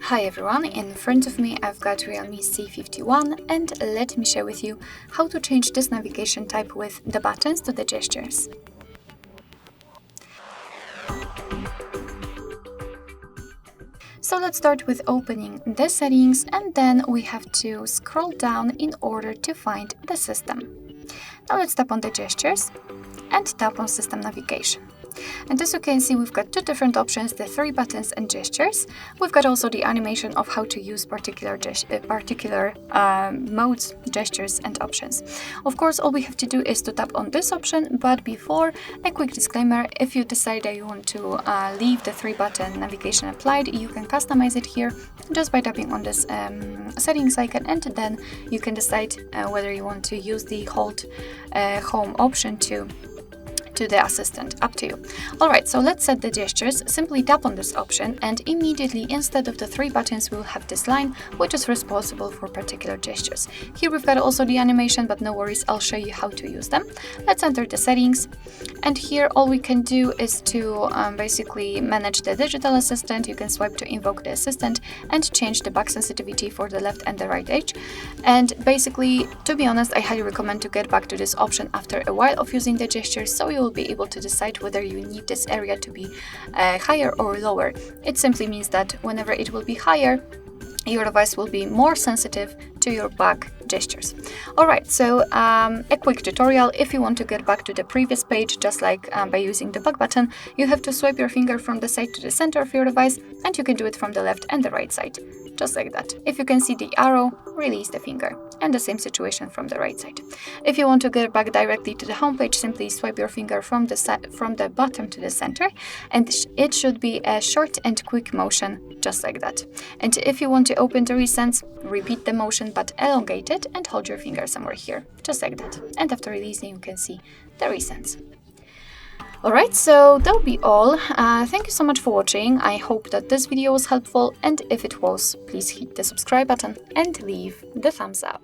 Hi everyone, in front of me I've got Realme C51 and let me share with you how to change this navigation type with the buttons to the gestures. So let's start with opening the settings and then we have to scroll down in order to find the system. Now let's tap on the gestures and tap on system navigation. And as you can see, we've got two different options, the three buttons and gestures. We've got also the animation of how to use particular modes, gestures and options. Of course, all we have to do is to tap on this option, but before, a quick disclaimer: if you decide that you want to leave the three button navigation applied, you can customize it here just by tapping on this settings icon, and then you can decide whether you want to use the hold home option to the assistant, up to you. Alright, so let's set the gestures. Simply tap on this option and immediately instead of the three buttons we'll have this line which is responsible for particular gestures. Here we've got also the animation, but no worries, I'll show you how to use them. Let's enter the settings, and here all we can do is to basically manage the digital assistant. You can swipe to invoke the assistant and change the back sensitivity for the left and the right edge. And basically, to be honest, I highly recommend to get back to this option after a while of using the gestures, so you will be able to decide whether you need this area to be higher or lower. It simply means that whenever it will be higher, your device will be more sensitive to your back gestures. Alright, so a quick tutorial. If you want to get back to the previous page, just like by using the back button, you have to swipe your finger from the side to the center of your device, and you can do it from the left and the right side, just like that. If you can see the arrow, release the finger, and the same situation from the right side. If you want to get back directly to the home page, simply swipe your finger from the bottom to the center, and it should be a short and quick motion, just like that. And if you want to open the recents, repeat the motion but elongate it and hold your finger somewhere here, just like that. And after releasing, you can see the recents. Alright, so that'll be all. Thank you so much for watching. I hope that this video was helpful, and if it was, please hit the subscribe button and leave the thumbs up.